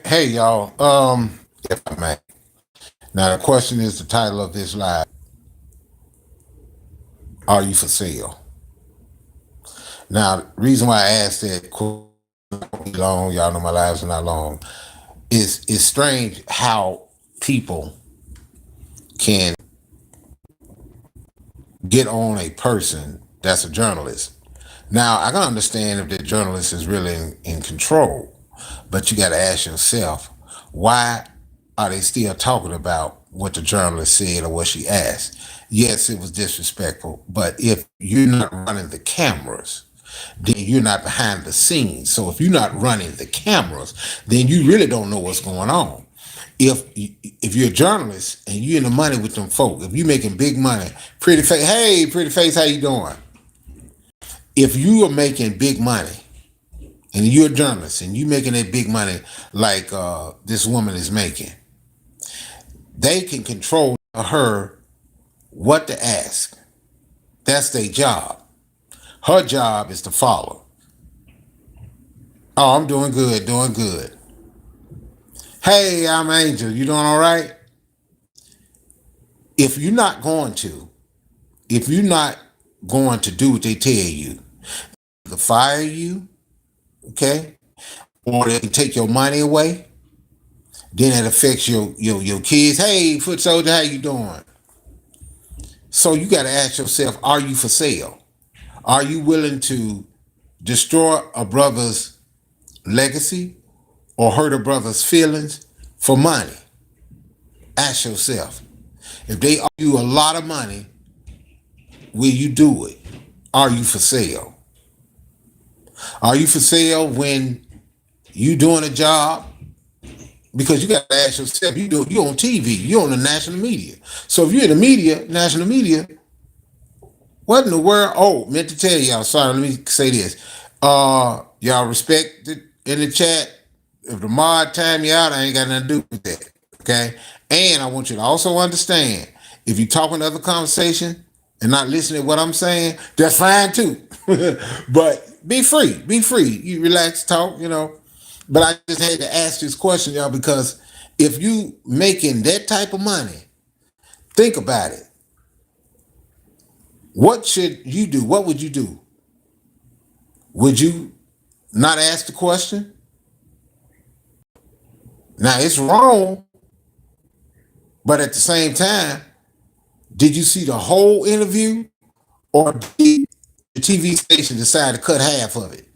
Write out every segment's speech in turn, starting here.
Hey y'all. If I may. Now the question is the title of this live. Are you for sale? Now, the reason why I asked that question long, y'all know my lives are not long, is it's strange how people can get on a person that's a journalist. Now, I can understand if the journalist is really in control, but you got to ask yourself, why are they still talking about what the journalist said or what she asked? Yes, it was disrespectful, but if you're not running the cameras, then you're not behind the scenes. So if you're not running the cameras, then you really don't know what's going on. If you're a journalist and you're in the money with them folk, if you're making big money, pretty face, hey, pretty face, how you doing? If you are making big money and you're a journalist and you're making that big money like this woman is making, they can control her what to ask. That's their job. Her job is to follow. Oh, I'm doing good, doing good. Hey, I'm Angel. You doing all right? If you're not going to, if you're not going to do what they tell you, they can fire you, okay? Or they can take your money away. Then it affects your kids. Hey, foot soldier, how you doing? So you got to ask yourself, are you for sale? Are you willing to destroy a brother's legacy or hurt a brother's feelings for money? Ask yourself. If they owe you a lot of money, will you do it? Are you for sale? Are you for sale when you doing a job? Because you got to ask yourself, you on TV, you on the national media. So if you're in the media, national media, what in the world? Oh, meant to tell y'all. Sorry, let me say this. Y'all respect it in the chat. If the mod time you out, I ain't got nothing to do with that. Okay. And I want you to also understand, if you talking other conversation and not listening to what I'm saying, that's fine too. But be free. Be free. You relax, talk, But I just had to ask this question, y'all, because if you making that type of money, think about it. What should you do? What would you do? Would you not ask the question? Now it's wrong, but at the same time, did you see the whole interview, or did the TV station decide to cut half of it?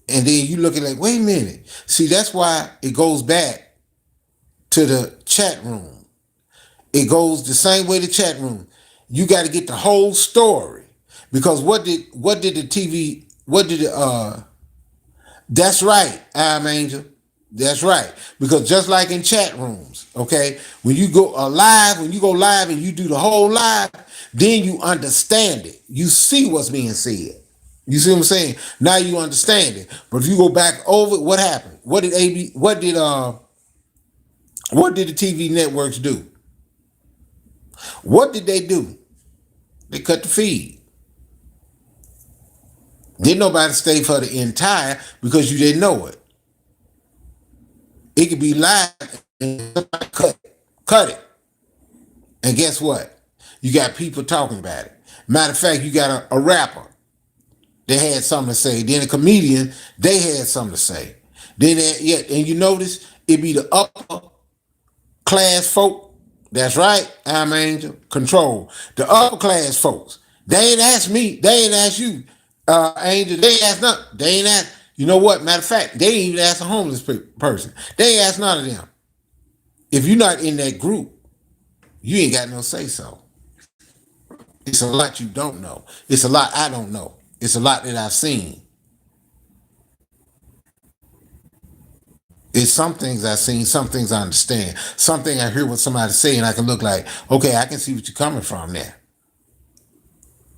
And then you looking like, wait a minute. See, that's why it goes back to the chat room. It goes the same way the chat room. You got to get the whole story, because what did the TV what did that's right, I'm Angel. That's right. Because just like in chat rooms, okay, when you go live, when you go live and you do the whole live, then you understand it. You see what's being said. You see what I'm saying? Now you understand it. But if you go back over, what happened? What did the TV networks do? What did they do? They cut the feed. Didn't nobody stay for the entire, because you didn't know it. It could be live and cut it. And guess what? You got people talking about it. Matter of fact, you got a rapper. They had something to say. Then a comedian, they had something to say. And you notice it be the upper class folk. That's right, I'm Angel. Control. The upper class folks. They ain't asked me. They ain't asked you, Angel. They ain't asked nothing. They ain't asked. You know what? Matter of fact, they ain't even asked a homeless person. They ain't asked none of them. If you're not in that group, you ain't got no say so. It's a lot you don't know. It's a lot I don't know. It's a lot that I've seen. It's some things I've seen, some things I understand. Something I hear what somebody say and I can look like, okay, I can see what you're coming from there.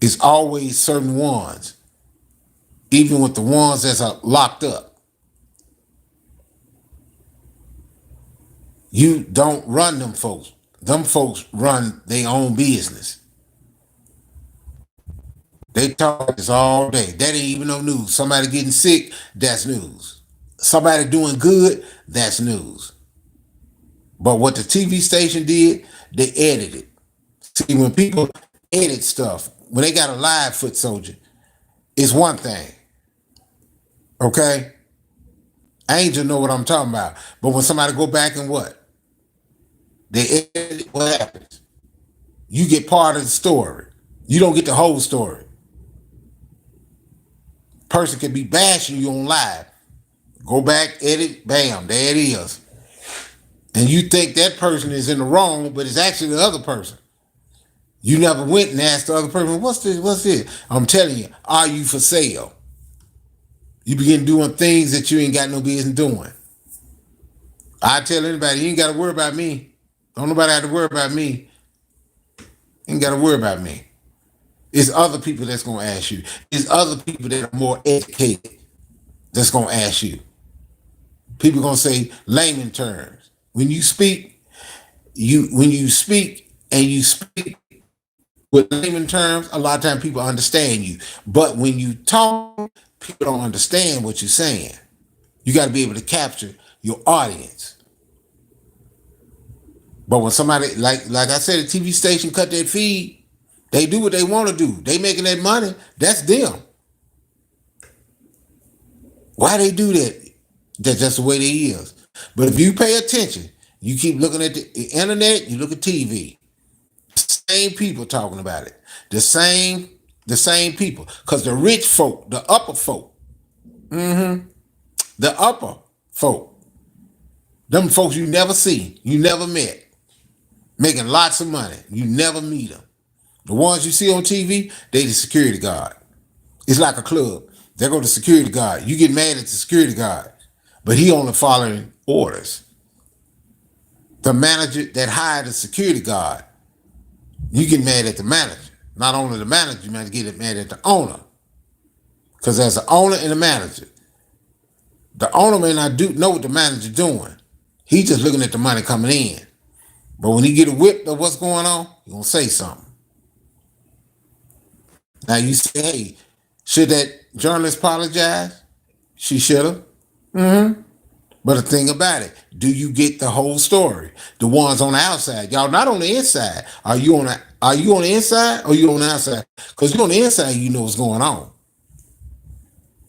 It's always certain ones, even with the ones that's locked up. You don't run them folks. Them folks run their own business. They talk this all day. That ain't even no news. Somebody getting sick, that's news. somebody doing good, that's news. But what the TV station did, they edited. See, when people edit stuff, when they got a live foot soldier, it's one thing. Okay? Angel know what I'm talking about. But when somebody go back and what? They edit, what happens? You get part of the story. You don't get the whole story. Person can be bashing you on live. Go back, edit, bam, there it is. And you think that person is in the wrong, but it's actually the other person. You never went and asked the other person, what's this? I'm telling you, are you for sale? You begin doing things that you ain't got no business doing. I tell anybody, you ain't got to worry about me. Don't nobody have to worry about me. You ain't got to worry about me. It's other people that's going to ask you. It's other people that are more educated that's going to ask you. People going to say layman terms. When you speak and you speak with layman terms, a lot of times people understand you. But when you talk, people don't understand what you're saying. You got to be able to capture your audience. But when somebody, like I said, a TV station cut their feed, they do what they want to do. They making that money. That's them. Why they do that? That's just the way they is. But if you pay attention, you keep looking at the internet, you look at TV. Same people talking about it. The same people. Because the rich folk, the upper folk, the upper folk, them folks you never see, you never met, making lots of money, you never meet them. The ones you see on TV, they the security guard. It's like a club. There go the security guard. You get mad at the security guard, but he only following orders. The manager that hired the security guard, you get mad at the manager. Not only the manager, you might get mad at the owner. Because there's the owner and the manager. The owner may not know what the manager doing. He just looking at the money coming in. But when he get a whip of what's going on, he gonna say something. Now you say, hey, should that journalist apologize? She should have. But the thing about it, do you get the whole story? The ones on the outside, y'all not on the inside. Are you on the inside or you on the outside? Because you're on the inside, you know what's going on.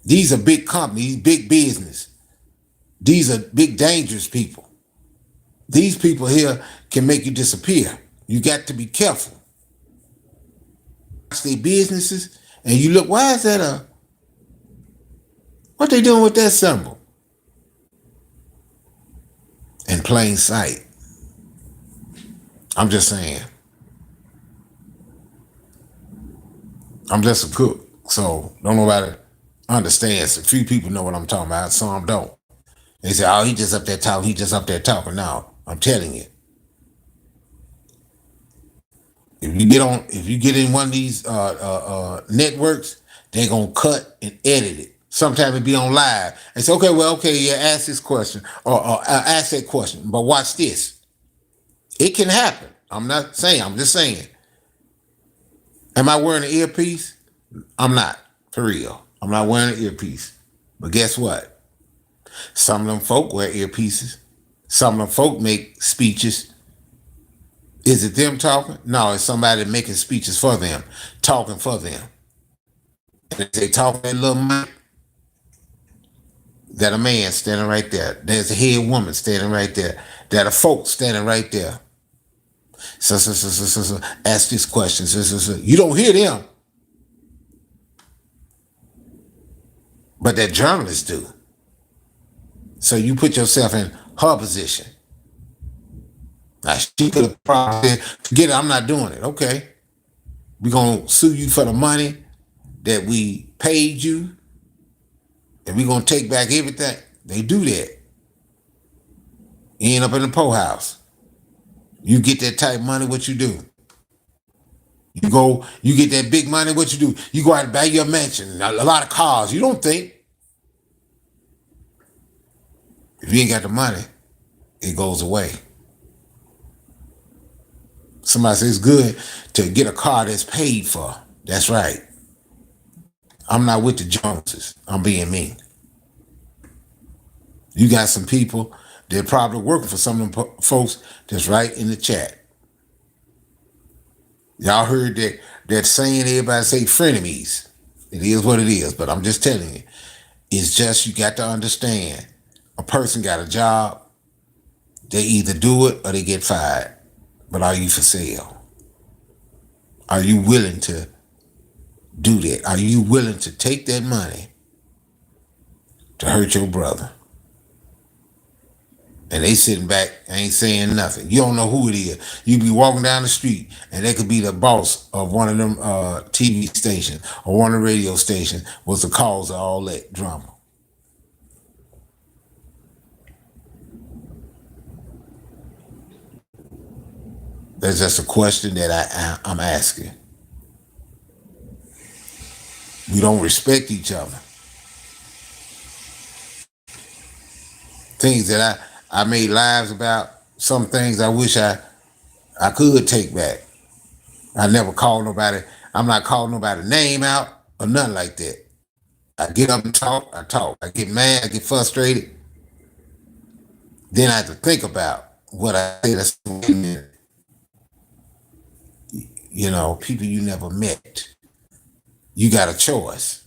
These are big companies, big business. These are big dangerous people. These people here can make you disappear. You got to be careful. Watch their businesses and you look, why is that what they doing with that symbol? In plain sight. I'm just saying. I'm just a cook, so don't nobody understand. A few people know what I'm talking about, some don't. They say, oh, he just up there talking. No, I'm telling you. If you get in one of these networks, they're gonna cut and edit it. Sometimes it be on live. And say, yeah, ask this question or ask that question. But watch this. It can happen. I'm just saying. Am I wearing an earpiece? I'm not, for real. I'm not wearing an earpiece. But guess what? Some of them folk wear earpieces. Some of them folk make speeches. Is it them talking? No, it's somebody making speeches for them, talking for them. And they talk that little mic. That a man standing right there. There's a head woman standing right there. That a folk standing right there. So, ask this question. You don't hear them. But that journalists do. So you put yourself in her position. Now she could have probably said, forget it, I'm not doing it. Okay. We're going to sue you for the money that we paid you. And we're going to take back everything. They do that. You end up in the poorhouse. You get that type of money, what you do? You get that big money, what you do? You go out and buy your mansion, a lot of cars. You don't think. If you ain't got the money, it goes away. Somebody says it's good to get a car that's paid for. That's right. I'm not with the Joneses. I'm being mean. You got some people that probably working for some of them folks that's right in the chat. Y'all heard that saying everybody say frenemies. It is what it is, but I'm just telling you. It's just you got to understand. A person got a job, they either do it or they get fired. But are you for sale? Are you willing to do that? Are you willing to take that money to hurt your brother? And they sitting back, ain't saying nothing. You don't know who it is. You be walking down the street, and they could be the boss of one of them TV stations or one of the radio stations was the cause of all that drama. That's just a question that I'm asking. We don't respect each other. Things that I made lives about, some things I wish I could take back. I never called nobody. I'm not calling nobody name out or nothing like that. I get up and talk, I talk. I get mad, I get frustrated. Then I have to think about what I said. You know, people you never met. You got a choice.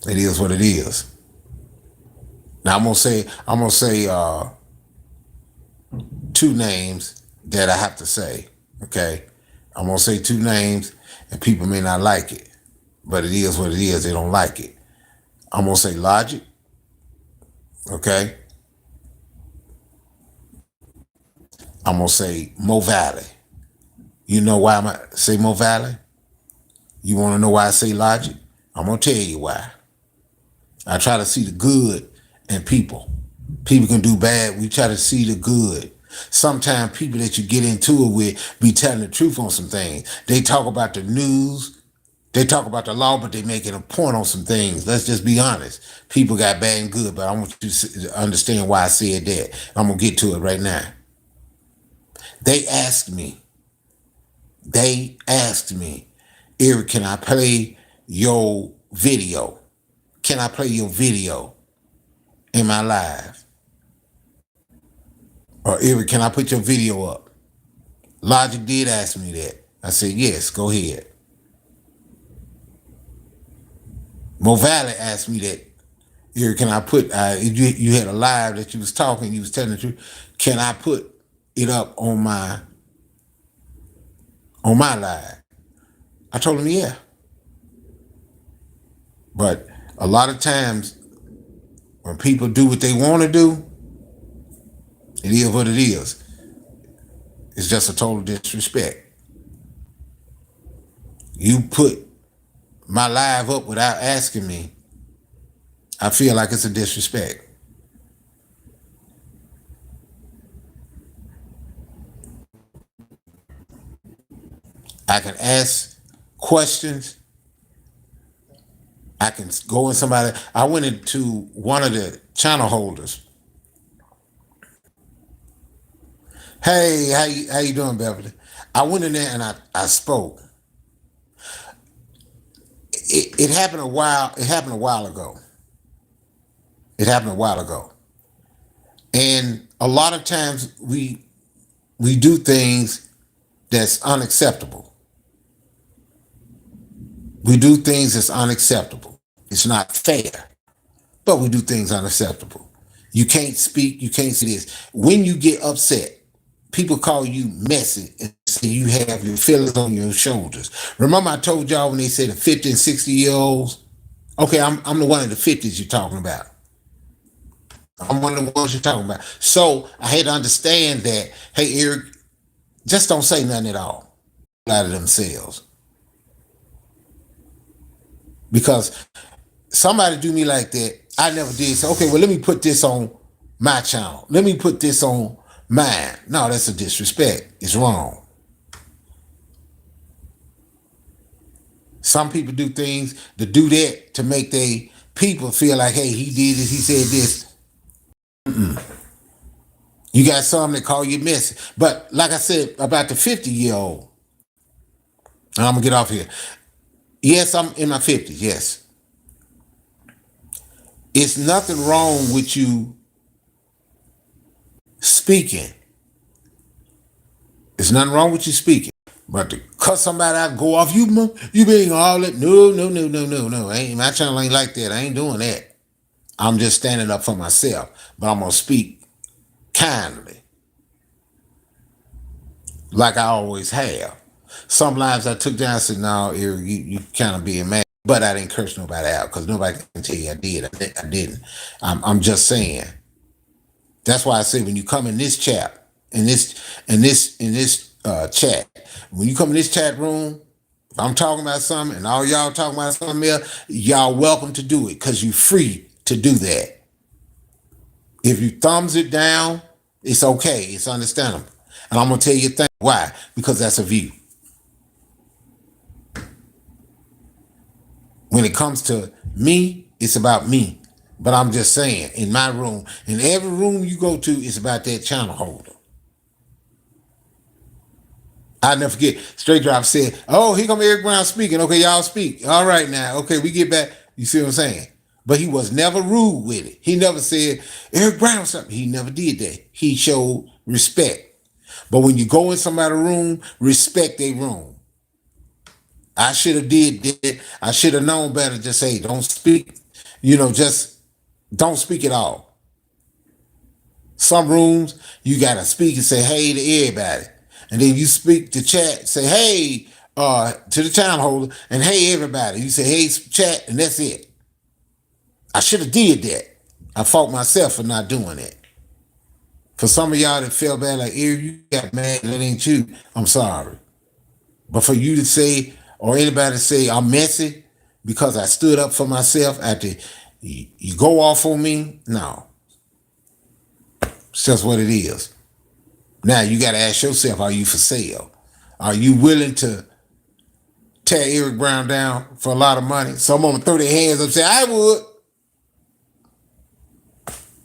It is what it is. Now I'm gonna say two names that I have to say. Okay, I'm gonna say two names, and people may not like it, but it is what it is. They don't like it. I'm gonna say Logic. Okay. I'm gonna say Mo Valley. You know why I'm gonna say Mo Valley? You want to know why I say Logic? I'm gonna tell you why. I try to see the good in people. People can do bad. We try to see the good. Sometimes people that you get into it with be telling the truth on some things. They talk about the news. They talk about the law, but they making a point on some things. Let's just be honest. People got bad and good, but I want you to understand why I said that. I'm gonna get to it right now. They asked me, Eric, can I play your video? Can I play your video in my live? Or Eric, can I put your video up? Logic did ask me that. I said, yes, go ahead. Mo Valley asked me that. Eric, can I put, you had a live that you was talking, you was telling the truth. Can I put it up on my live? I told him, yeah. But a lot of times when people do what they want to do, it is what it is. It's just a total disrespect. You put my live up without asking me, I feel like it's a disrespect. I can ask questions. I can go in somebody. I went into one of the channel holders. Hey, how you doing, Beverly? I went in there and I spoke. It happened a while. It happened a while ago. And a lot of times we do things that's unacceptable. We do things that's unacceptable. It's not fair, but we do things unacceptable. You can't speak. You can't say this. When you get upset, people call you messy and say you have your feelings on your shoulders. Remember I told y'all when they said the 50 and 60-year-olds? Okay, I'm the one of the 50s you're talking about. I'm one of the ones you're talking about. So I had to understand that, hey, Eric, just don't say nothing at all out of themselves. Because somebody do me like that, I never did say, okay, well, let me put this on my channel. Let me put this on mine. No, that's a disrespect. It's wrong. Some people do things to do that to make they people feel like, hey, he did this, he said this. You got some that call you messy. But like I said about the 50-year-old, and I'm going to get off here. Yes, I'm in my 50s, yes. It's nothing wrong with you speaking. There's nothing wrong with you speaking. But to cut somebody out, go off, you being all that. No, no, no, no, no, no. My channel ain't like that. I ain't doing that. I'm just standing up for myself. But I'm gonna speak kindly, like I always have. Some lives I took down and said, no, you kind of being mad. But I didn't curse nobody out because nobody can tell you I did. I didn't. I'm just saying. That's why I say when you come in this chat, in this chat, when you come in this chat room, if I'm talking about something and all y'all talking about something else, y'all welcome to do it because you're free to do that. If you thumbs it down, it's okay. It's understandable. And I'm going to tell you why. Because that's a view. When it comes to me, it's about me. But I'm just saying, in my room, in every room you go to, it's about that channel holder. I'll never forget, Straight Drop said, oh, here come Eric Brown speaking. Okay, y'all speak. All right now. Okay, we get back. You see what I'm saying? But he was never rude with it. He never said, Eric Brown something. He never did that. He showed respect. But when you go in somebody's room, respect their room. I should have did that. I should have known better. Just say, don't speak. Just don't speak at all. Some rooms, you got to speak and say, hey, to everybody. And then you speak to chat, say, hey, to the channel holder, and hey, everybody. You say, hey, chat, and that's it. I should have did that. I fault myself for not doing that. For some of y'all that felt bad, like, you got mad, that ain't you. I'm sorry. But for you to say, or anybody to say, I'm messy because I stood up for myself after you go off on me, no. It's just what it is. Now you got to ask yourself, are you for sale? Are you willing to tear Eric Brown down for a lot of money? Some of them throw their hands up and say, I would.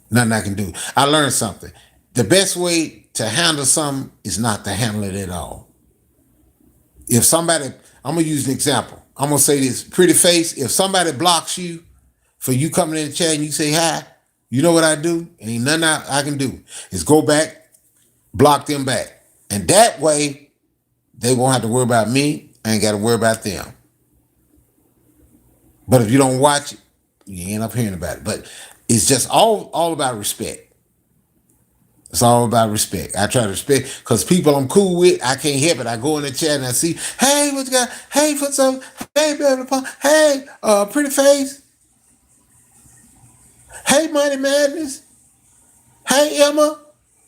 Nothing I can do. I learned something. The best way to handle something is not to handle it at all. If somebody, I'm going to use an example. I'm going to say this, Pretty Face, if somebody blocks you for you coming in the chat and you say hi, you know what I do? Ain't nothing I can do. Is go back, block them back. And that way, they won't have to worry about me. I ain't got to worry about them. But if you don't watch it, you end up hearing about it. But it's just all about respect. It's all about respect. I try to respect because people I'm cool with, I can't help it. I go in the chat and I see, hey, what you got? Hey, what's up? Hey, baby, hey, Pretty Face. Hey, Money Madness. Hey, Emma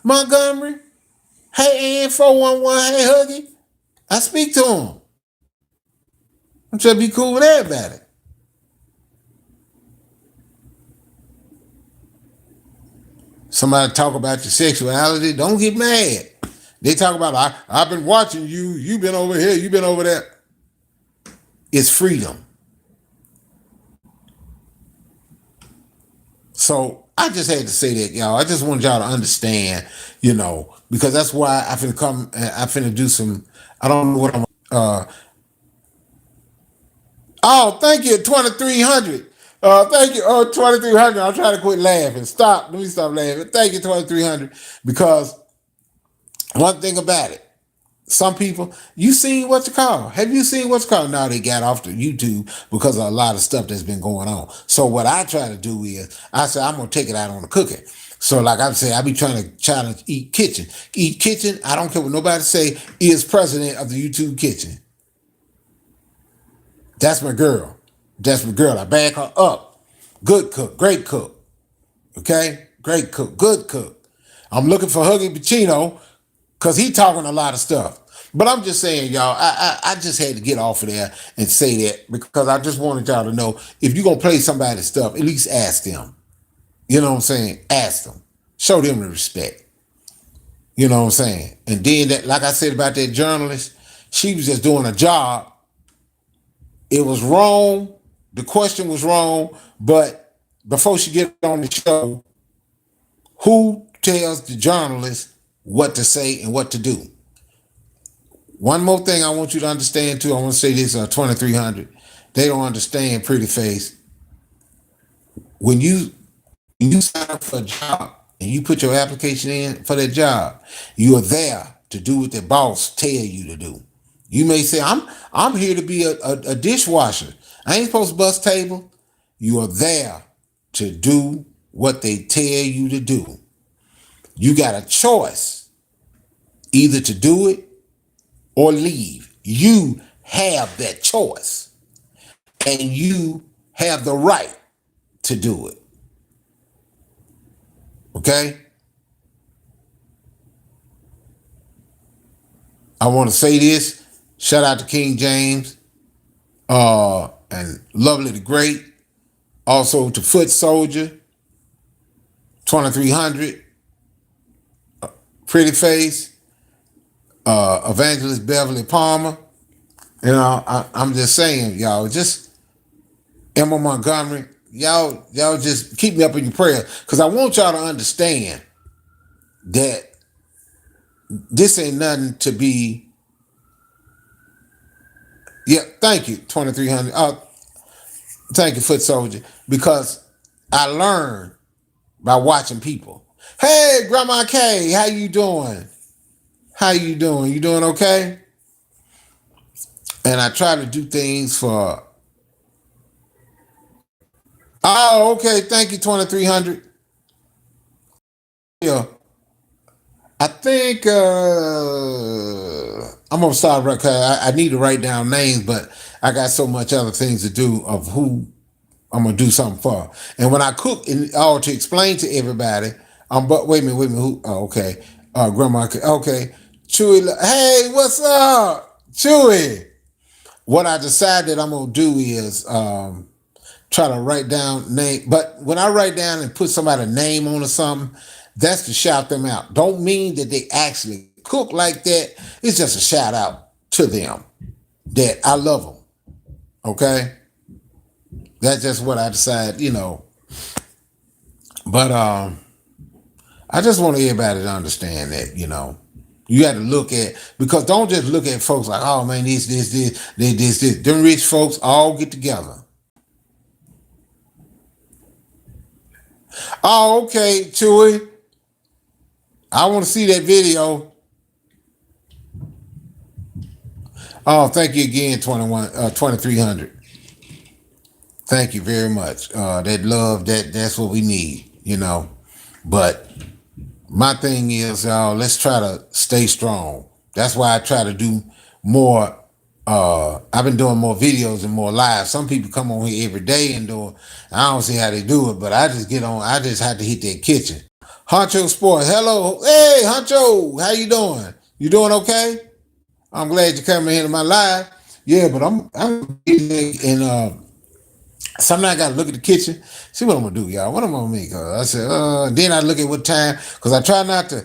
Montgomery. Hey, Ann 411. Hey, Huggy. I speak to them. I'm trying to be cool with everybody. Somebody talk about your sexuality, don't get mad. They talk about, I've been watching you, you've been over here, you've been over there. It's freedom. So I just had to say that, y'all. I just wanted y'all to understand, because that's why I finna do some, I don't know what I'm, oh, thank you, 2300. Thank you, 2300. I'm trying to quit laughing. Let me stop laughing. Thank you, 2300. Because one thing about it, some people, you seen What's It Called? Have you seen What's It Called? Now they got off the YouTube because of a lot of stuff that's been going on. So what I try to do is, I say I'm gonna take it out on the cooking. So like I say, I be trying to eat kitchen. Eat kitchen, I don't care what nobody say, is president of the YouTube kitchen. That's my girl. That's my girl. I back her up. Good cook, great cook. Okay? Great cook, good cook. I'm looking for Huggy Pacino because he talking a lot of stuff. But I'm just saying, y'all, I just had to get off of there and say that because I just wanted y'all to know, if you're going to play somebody's stuff, at least ask them. You know what I'm saying? Ask them. Show them the respect. You know what I'm saying? And then, that, like I said about that journalist, she was just doing a job. It was wrong. The question was wrong. But before she get on the show, who tells the journalist what to say and what to do? One more thing I want you to understand too. I want to say this, 2300. They don't understand, Pretty Face. When you You sign up for a job and you put your application in for that job. You are there to do what the boss tell you to do. You may say, I'm here to be a dishwasher. I ain't supposed to bust table. You are there to do what they tell you to do. You got a choice either to do it or leave. You have that choice and you have the right to do it. Okay? I want to say this. Shout out to King James and Lovely the Great. Also to Foot Soldier, 2300, Pretty Face, Evangelist Beverly Palmer. You know, I'm just saying, y'all, just Emma Montgomery, y'all just keep me up in your prayer because I want y'all to understand that this ain't nothing to be. Yeah, thank you, 2300. Thank you, Foot Soldier, because I learned by watching people. Hey, Grandma K, how you doing? How you doing? You doing okay? And I try to do things for. Oh, okay. Thank you, 2300. Yeah. I think I'm gonna start because I need to write down names, but I got so much other things to do of who I'm gonna do something for. And when I cook and all to explain to everybody, but wait a minute, who? Oh, okay. Grandma. Okay. Chewy. Hey, what's up, Chewy? What I decided I'm gonna do is try to write down name. But when I write down and put somebody's name on or something, that's to shout them out. Don't mean that they actually cook like that. It's just a shout out to them that I love them. Okay? That's just what I decided, you know. But I just want everybody to understand that, you know. You got to look at, because don't just look at folks like, oh man, this. Them rich folks all get together. Oh, okay, Chewy. I want to see that video. Oh, thank you again, 2300. Thank you very much. That love, that's what we need, you know. But my thing is, let's try to stay strong. That's why I try to do more. I've been doing more videos and more lives. Some people come on here every day and do it. I don't see how they do it, but I just get on. I just have to hit that kitchen. Honcho Sports, hello. Hey, Honcho, how you doing? You doing okay? I'm glad you're coming into my live. Yeah, but I'm and sometimes I gotta look at the kitchen, see what I'm gonna do, y'all. What am I gonna make? I said, then I look at what time, because I try not to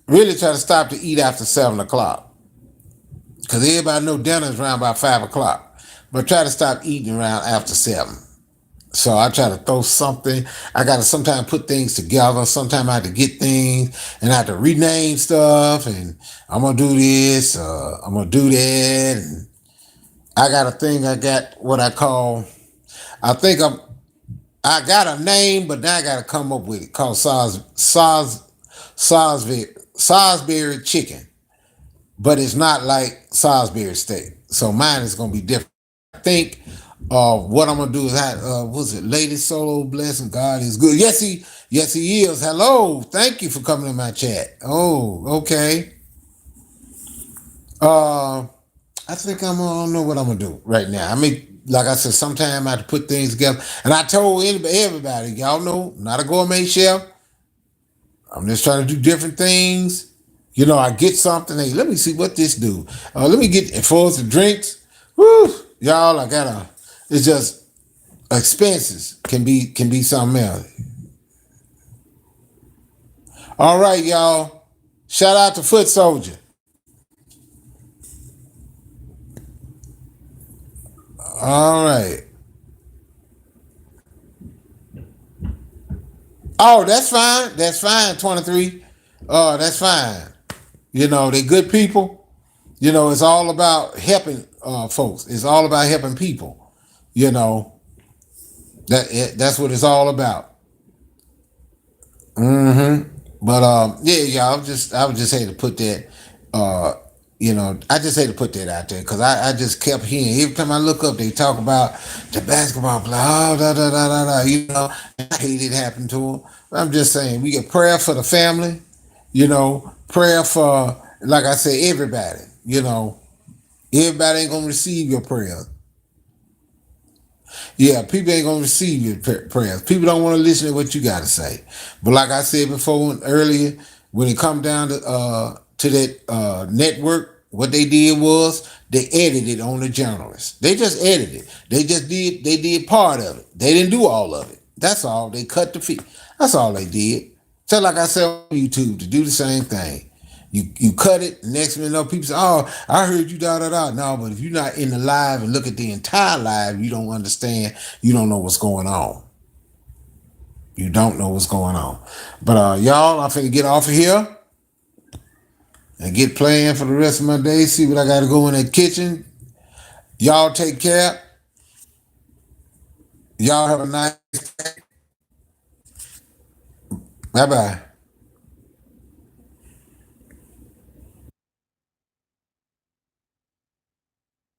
really try to stop to eat after 7 o'clock. Because everybody know dinner's around about 5 o'clock. But try to stop eating around after 7. So I try to throw something. I got to sometimes put things together. Sometimes I have to get things and I have to rename stuff. And I'm going to do this. I'm going to do that. And I got a thing. I got what I call, I got a name, but now I got to come up with it called Salisbury chicken. But it's not like Salisbury steak. So mine is going to be different. I think what I'm gonna do is what's it? Lady Solo blessing. God is good. Yes, he is. Hello, thank you for coming in my chat. Oh, okay. I think I don't know what I'm gonna do right now. I mean, like I said, sometimes I have to put things together. And I told everybody, y'all know, not a gourmet chef. I'm just trying to do different things. You know, I get something. Hey, let me see what this do. Let me get for the drinks. Woo, y'all, it's just expenses can be something else. All right, y'all. Shout out to Foot Soldier. All right. Oh, that's fine. That's fine, 23. That's fine. You know, they good people. You know, it's all about helping folks. It's all about helping people. You know, that's what it's all about. Mm-hmm. But yeah, I would just hate to put that, uh, I just hate to put that out there because I just kept hearing every time I look up, they talk about the basketball player, oh, da da da da da, and I hate it happened to them. I'm just saying, we get prayer for the family, prayer for, like I said, everybody, everybody ain't gonna receive your prayers. Yeah, people ain't gonna receive your prayers. People don't want to listen to what you got to say. But like I said before earlier, when it come down to that network, what they did was they edited on the journalists. They just edited. They did part of it. They didn't do all of it. That's all. They cut the feed. That's all they did. So like I said on YouTube, to do the same thing. You cut it, next minute you know, people say, oh, I heard you da da da. No, but if you're not in the live and look at the entire live, you don't understand, you don't know what's going on. You don't know what's going on. But y'all, I'm finna get off of here and get playing for the rest of my day. See what I gotta go in the kitchen. Y'all take care. Y'all have a nice day. Bye bye.